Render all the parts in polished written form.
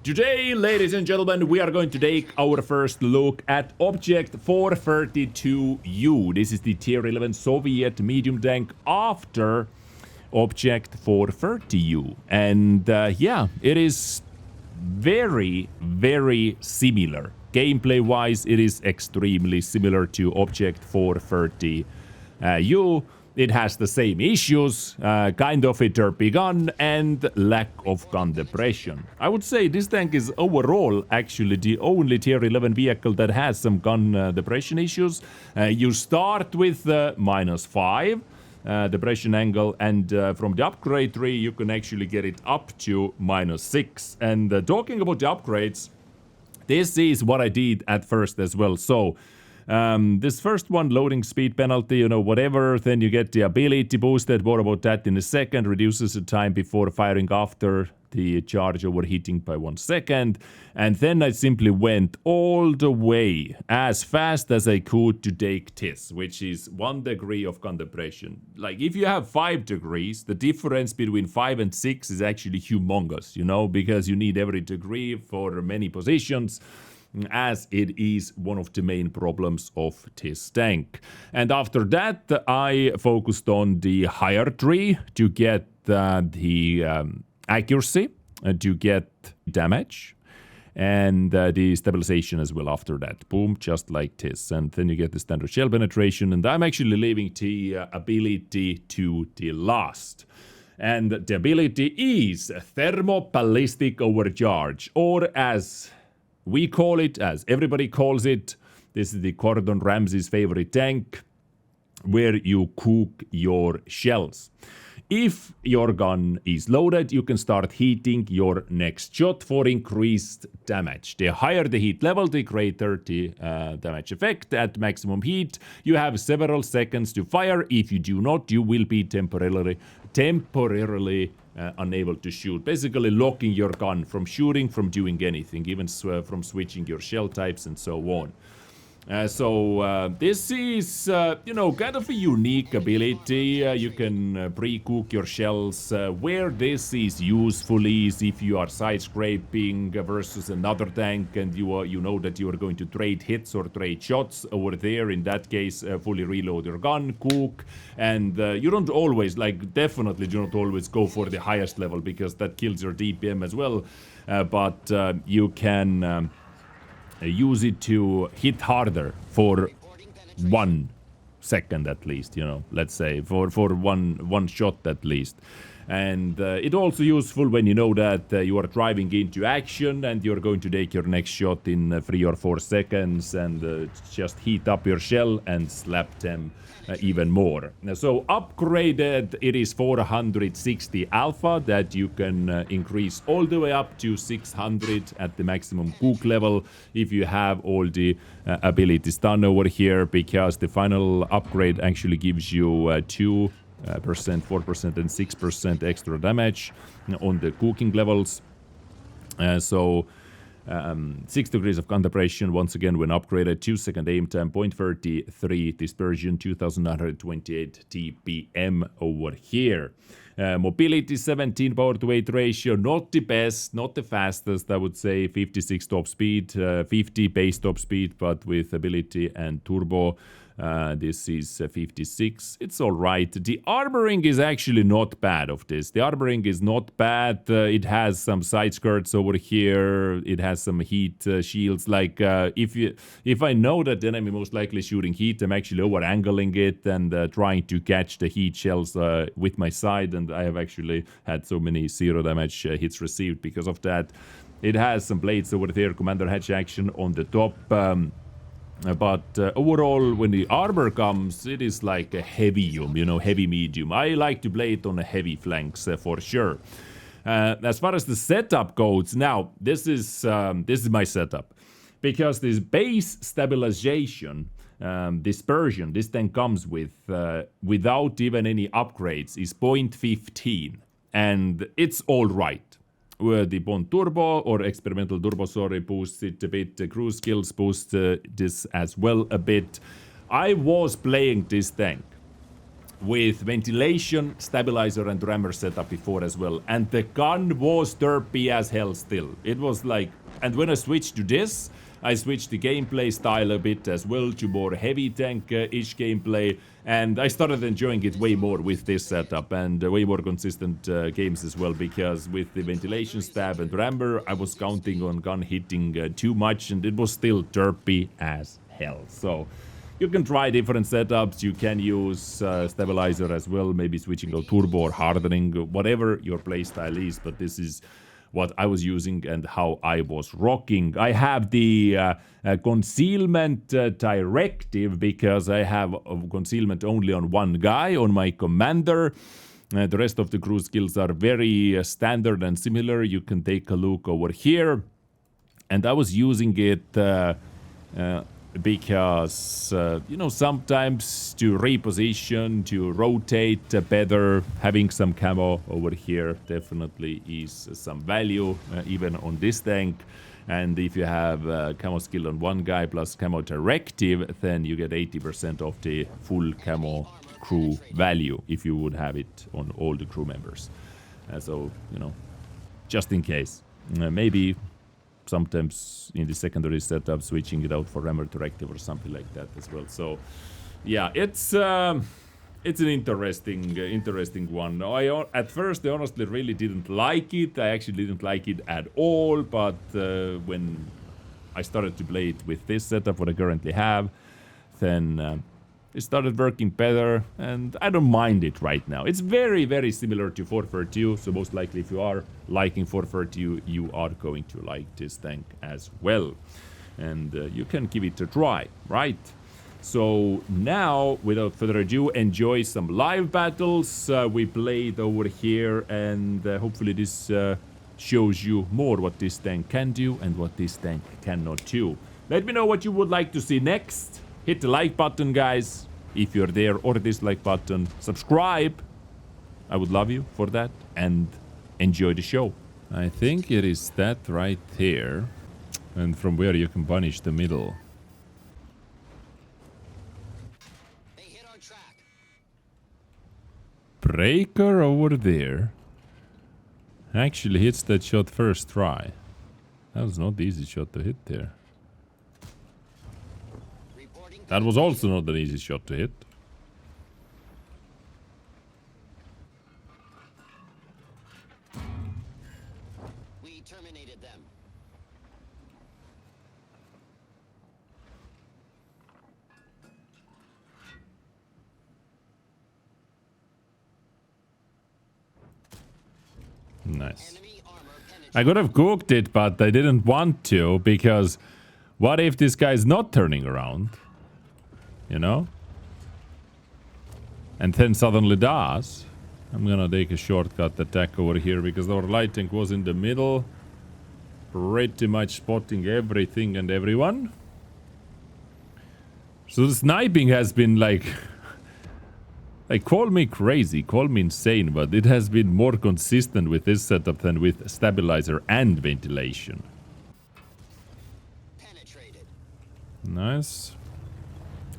Today, ladies and gentlemen, we are going to take our first look at Object 432U. This is the Tier 11 Soviet medium tank after Object 430U. And yeah, it is very, very similar. Gameplay-wise, it is extremely similar to Object 430U. It has the same issues, kind of a derpy gun and lack of gun depression. I would say this tank is overall actually the only tier 11 vehicle that has some gun depression issues. You start with -5 depression angle, and from the upgrade tree you can actually get it up to -6. And talking about the upgrades, this is what I did at first as well. So this first one, loading speed penalty, you know, whatever, then you get the ability boosted, more about that in a second, reduces the time before firing after the charge overheating by 1 second, and then I simply went all the way as fast as I could to take TIS, which is 1 degree of gun depression. Like, if you have 5 degrees, the difference between 5 and 6 is actually humongous, you know, because you need every degree for many positions, as it is one of the main problems of this tank. And after that, I focused on the higher tree to get the accuracy, to get damage, and the stabilization as well after that. Boom, just like this. And then you get the standard shell penetration, and I'm actually leaving the ability to the last. And the ability is thermoballistic overcharge, or as we call it, as everybody calls it, this is the Gordon Ramsay's favorite tank, where you cook your shells. If your gun is loaded, you can start heating your next shot for increased damage. The higher the heat level, the greater the damage effect. At maximum heat, you have several seconds to fire. If you do not, you will be temporarily unable to shoot. Basically locking your gun from shooting, from doing anything, even from switching your shell types and so on. This is, you know, kind of a unique ability. You can pre-cook your shells. Where this is useful is if you are side scraping versus another tank, and you know that you are going to trade hits or trade shots over there. In that case, fully reload your gun, cook, and you don't always, definitely do not always go for the highest level, because that kills your DPM as well. But you can use it to hit harder for 1 second at least, you know, let's say for one shot at least. And it's also useful when you know that you are driving into action and you're going to take your next shot in 3 or 4 seconds, and just heat up your shell and slap them even more. So upgraded, it is 460 alpha that you can increase all the way up to 600 at the maximum cook level if you have all the abilities done over here, because the final upgrade actually gives you 2%, 4% and 6% extra damage on the cooking levels. 6 degrees of gun depression, once again when upgraded, 2-second aim time, 0.33 dispersion, 2928 TPM over here. Mobility 17 power to weight ratio, not the best, not the fastest, I would say. 56 top speed, 50 base top speed, but with ability and turbo, this is 56. It's all right. The armoring is actually not bad of this. The armoring is not bad. It has some side skirts over here. It has some heat shields. Like if I know that the enemy most likely shooting heat, I'm actually over angling it and trying to catch the heat shells with my side. And I have actually had so many 0 damage hits received because of that. It has some blades over there, commander hatch action on the top. But overall, when the armor comes, it is like a heavium, you know, heavy medium. I like to play it on a heavy flanks for sure. As far as the setup goes, now this is my setup, because this base stabilization dispersion this thing comes with without even any upgrades is 0.15, and it's all right. The Bond Turbo, or Experimental Turbo, sorry, boosts it a bit. The Cruise Skills boost this as well a bit. I was playing this tank with ventilation, stabilizer, and rammer setup before as well. And the gun was derpy as hell still. It was like... And when I switched to this, I switched the gameplay style a bit as well to more heavy tank-ish gameplay. And I started enjoying it way more with this setup and way more consistent games as well. Because with the ventilation stab and rammer, I was counting on gun hitting too much. And it was still derpy as hell. So... You can try different setups, you can use stabilizer as well, maybe switching out turbo or hardening, whatever your playstyle is, but this is what I was using and how I was rocking. I have the concealment directive because I have concealment only on one guy, on my commander. The rest of the crew skills are very standard and similar. You can take a look over here. And I was using it... because, you know, sometimes to reposition, to rotate better, having some camo over here definitely is some value, even on this tank. And if you have camo skill on one guy plus camo directive, then you get 80% of the full camo crew value if you would have it on all the crew members. So, you know, just in case. Maybe... sometimes in the secondary setup, switching it out for rammer directive or something like that as well. So, yeah, it's an interesting one. At first, I honestly really didn't like it. I actually didn't like it at all. But when I started to play it with this setup, what I currently have, then it started working better, and I don't mind it right now. It's very, very similar to 432, so most likely if you are liking 432, you are going to like this tank as well. And you can give it a try, right? So now, without further ado, enjoy some live battles. We played over here, and hopefully this shows you more what this tank can do and what this tank cannot do. Let me know what you would like to see next. Hit the like button, guys, if you're there, or the dislike button. Subscribe. I would love you for that. And enjoy the show. I think it is that right there. And from where you can punish the middle. They hit on track. Breaker over there. Actually hits that shot first try. That was not the easy shot to hit there. That was also not an easy shot to hit. We terminated them. Nice. I could have cooked it, but I didn't want to, because what if this guy's not turning around? You know? And then suddenly does. I'm gonna take a shortcut attack over here because our light tank was in the middle. Pretty much spotting everything and everyone. So the sniping has been like... like, call me crazy, call me insane, but it has been more consistent with this setup than with stabilizer and ventilation. Penetrated. Nice.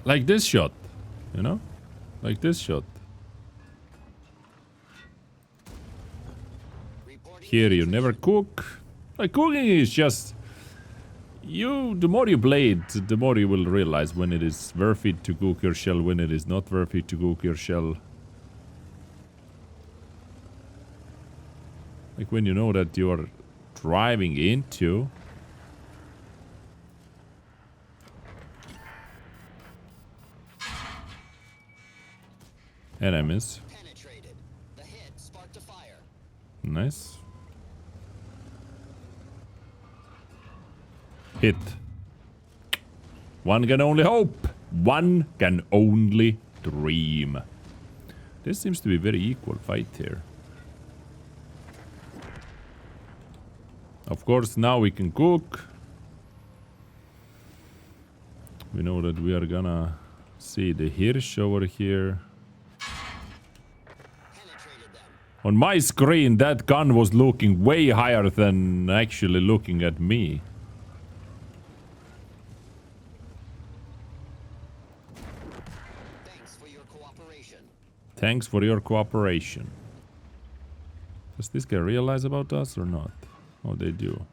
Like this shot, you know? Like this shot. Here you never cook. Like, cooking is just... the more you play it, the more you will realize when it is worth it to cook your shell, when it is not worth it to cook your shell. Like when you know that you are driving into... enemies. Penetrated. The hit sparked a fire. Nice. Hit. One can only hope. One can only dream. This seems to be a very equal fight here. Of course, now we can cook. We know that we are gonna see the Hirsch over here. On my screen, that gun was looking way higher than actually looking at me. Thanks for your cooperation. Does this guy realize about us or not? Oh, they do.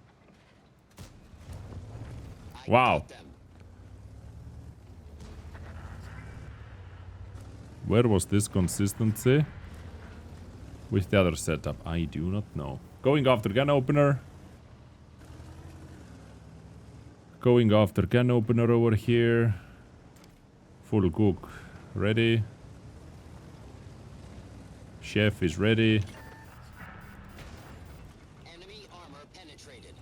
Wow. Where was this consistency with the other setup? I do not know. Going after gun opener. Going after gun opener over here. Full cook ready. Chef is ready. Enemy armor penetrated.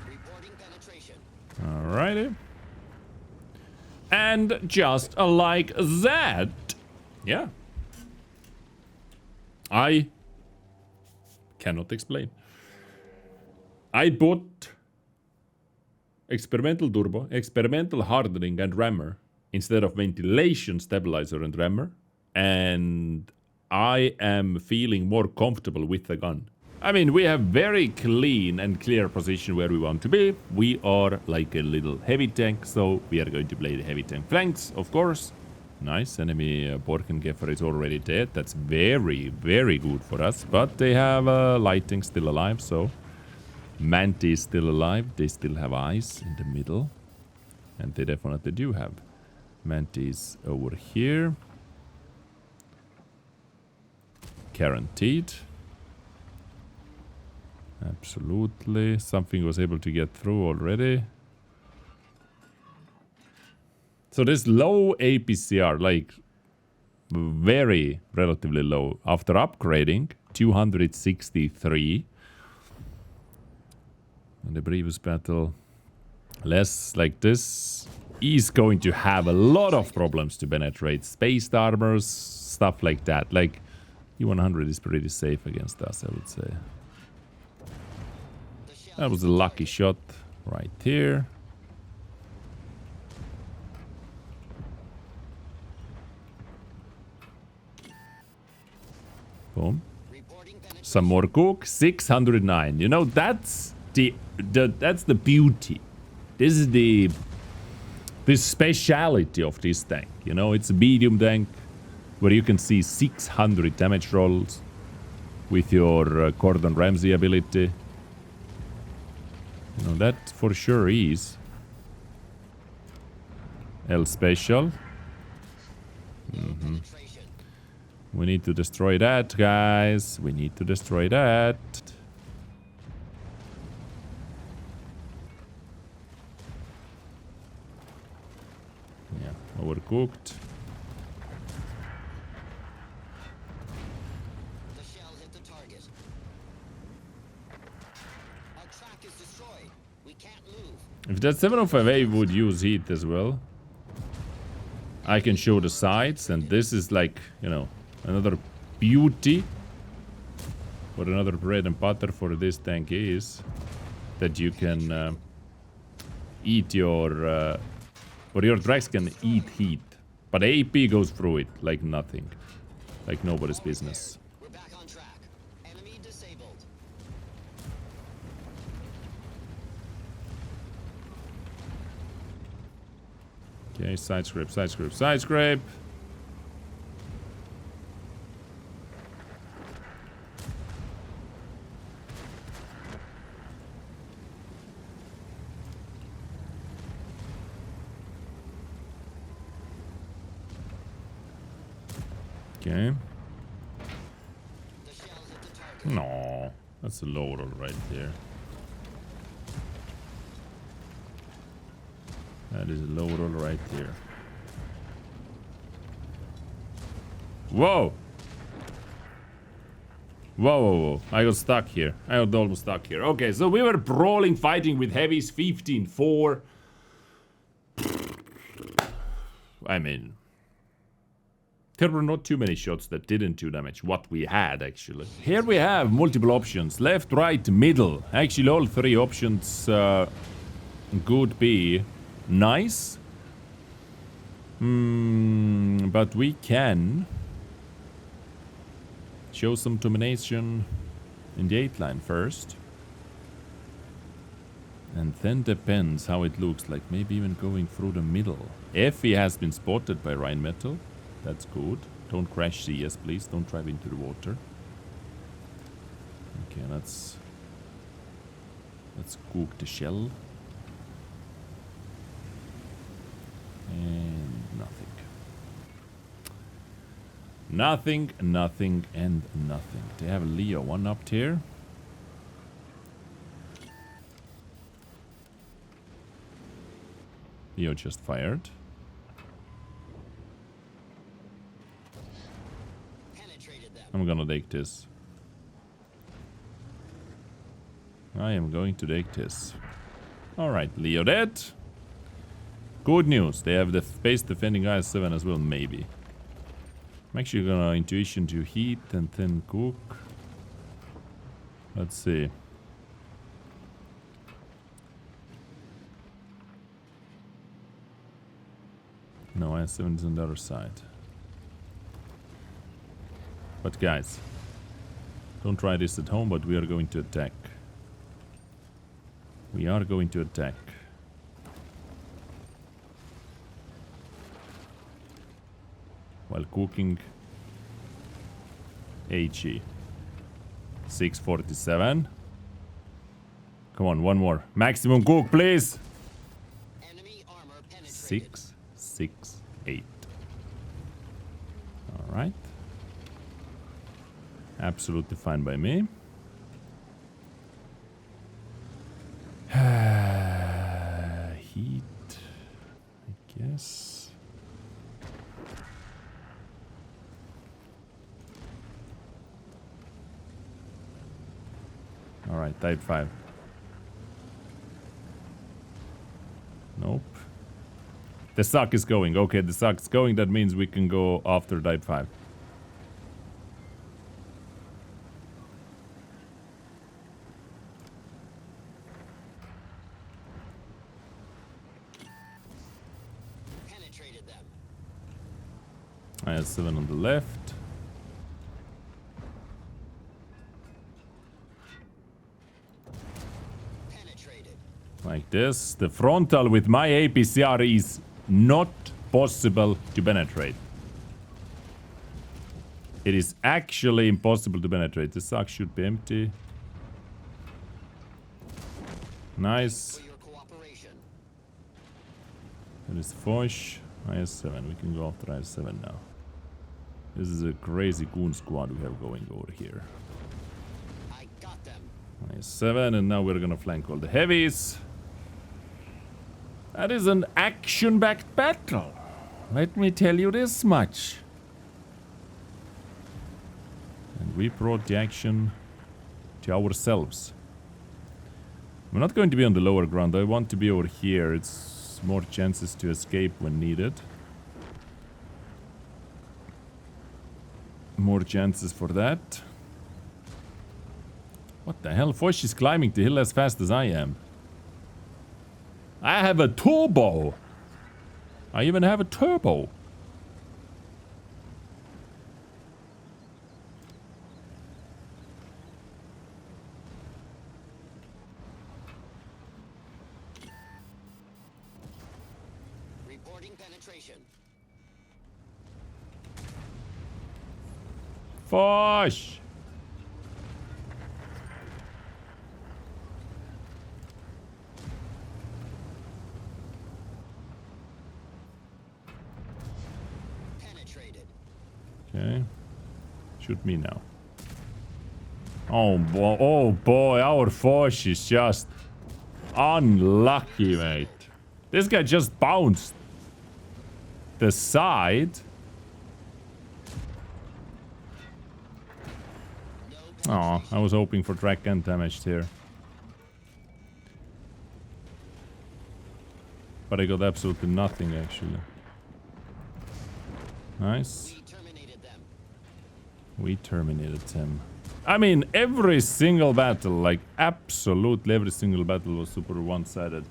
Reporting penetration. Alrighty. And just like that. Yeah. I cannot explain. I bought experimental turbo, experimental hardening and rammer instead of ventilation stabilizer and rammer. And I am feeling more comfortable with the gun. I mean, we have very clean and clear position where we want to be. We are like a little heavy tank, so we are going to play the heavy tank flanks, of course. Nice, enemy Borkenkäfer is already dead. That's very, very good for us. But they have Lighting still alive, so... Manti is still alive. They still have eyes in the middle. And they definitely do have. Manti is over here. Guaranteed. Absolutely. Something was able to get through already. So this low APCR, like very relatively low. After upgrading, 263. In the previous battle, less like this is going to have a lot of problems to penetrate. Spaced armors, stuff like that. Like, E100 is pretty safe against us, I would say. That was a lucky shot right here. Boom. Some more cook. 609. You know, that's the beauty. This is the speciality of this tank. You know, it's a medium tank where you can see 600 damage rolls with your Gordon Ramsay ability. You know, that for sure is L special. We need to destroy that, guys. We need to destroy that. Yeah, overcooked. The shell hit the target. Our track is destroyed. We can't move. If that 705A would use heat as well, I can show the sides, and this is like, you know, another beauty. What another bread and butter for this tank is that you can eat your... or your tracks can eat heat. But AP goes through it like nothing. Like nobody's business. We're back on track. Enemy disabled. Okay, side scrape, side scrape, side scrape. Okay. The shell hit the target. No, that's a loader right there. That is a loader right there. Whoa! Whoa, whoa, whoa. I got stuck here. I got almost stuck here. Okay, so we were brawling, fighting with heavies, 15-4. I mean... there were not too many shots that didn't do damage. What we had, actually. Here we have multiple options. Left, right, middle. Actually, all three options could be nice. But we can show some domination in the 8 line first. And then depends how it looks like. Maybe even going through the middle. Effie has been spotted by Rheinmetall. That's good. Don't crash CS, please. Don't drive into the water. Okay, let's cook the shell. And nothing. Nothing, nothing, and nothing. They have Leo 1 up here. Leo just fired. I'm gonna take this. I am going to take this. Alright, Leo dead. Good news. They have the base defending IS-7 as well, maybe. I'm actually gonna intuition to heat and then cook. Let's see. No, IS-7 is on the other side. But guys, don't try this at home, but we are going to attack. We are going to attack. While cooking HE. 647. Come on, one more. Maximum cook, please. Enemy armor penetrated. 668. Alright. Absolutely fine by me. Heat, I guess. Alright, type 5. Nope. The suck is going. Okay, the suck is going. That means we can go after type 5. Penetrated them. I have 7 on the left. Penetrated. Like this. The frontal with my APCR is not possible to penetrate. It is actually impossible to penetrate. The suck should be empty. Nice. For your cooperation. That is Foch. IS-7. We can go after IS-7 now. This is a crazy goon squad we have going over here. I got them. IS-7, and now we're gonna flank all the heavies. That is an action-backed battle. Let me tell you this much. And we brought the action to ourselves. I'm not going to be on the lower ground. I want to be over here. It's more chances to escape when needed. More chances for that. What the hell? Foch is climbing the hill as fast as I am. I have a turbo. I even have a turbo. Reporting penetration. Foch! Penetrated. Okay. Shoot me now. Oh boy, our Foch is just unlucky, mate. This guy just bounced the side. Oh, I was hoping for track and damage here. But I got absolutely nothing, actually. Nice. We terminated them. We terminated him. I mean, every single battle, like absolutely every single battle was super one-sided.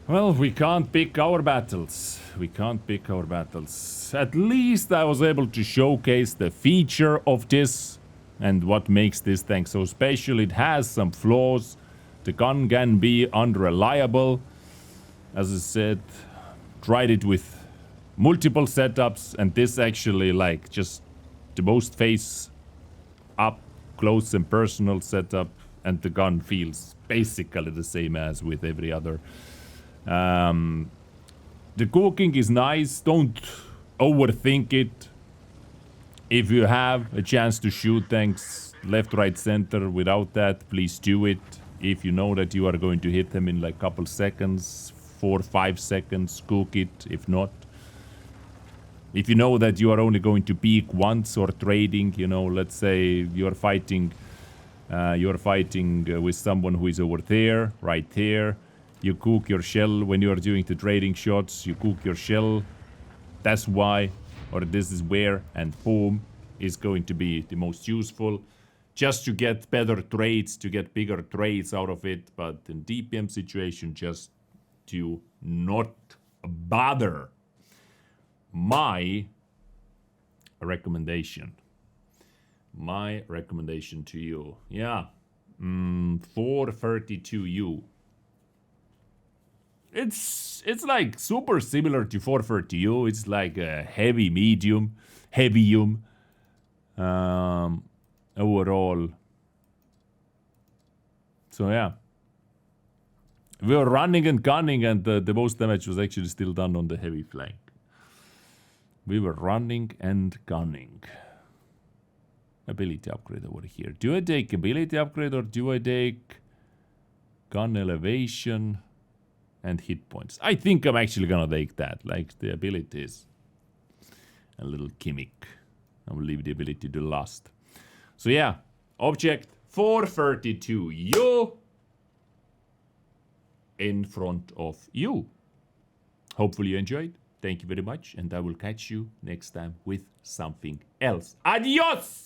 Well, we can't pick our battles. We can't pick our battles. At least I was able to showcase the feature of this and what makes this tank so special. It has some flaws, The gun can be unreliable. As I said, tried it with multiple setups, and this actually like just the most face up close and personal setup, and the gun feels basically the same as with every other. The cooking is nice. Don't overthink it. If you have a chance to shoot tanks left, right, center without that, please do it. If you know that you are going to hit them in like couple seconds, 4-5 seconds, cook it. If not, if you know that you are only going to peek once or trading, you know, let's say you're fighting with someone who is over there, right there. You cook your shell when you are doing the trading shots. You cook your shell. That's why, or this is where, and boom, is going to be the most useful. Just to get better trades, to get bigger trades out of it. But in DPM situation, just do not bother. My recommendation to you, yeah, 432U. It's like super similar to 430U. It's like a heavy medium, heavium. Overall. So yeah. We were running and gunning, and the most damage was actually still done on the heavy flank. We were running and gunning. Ability upgrade over here. Do I take ability upgrade or do I take gun elevation and hit points? I think I'm actually gonna take that. Like the abilities. A little gimmick. I will leave the ability to last. So yeah, object 432U in front of you. Hopefully you enjoyed. Thank you very much, and I will catch you next time with something else. Adios!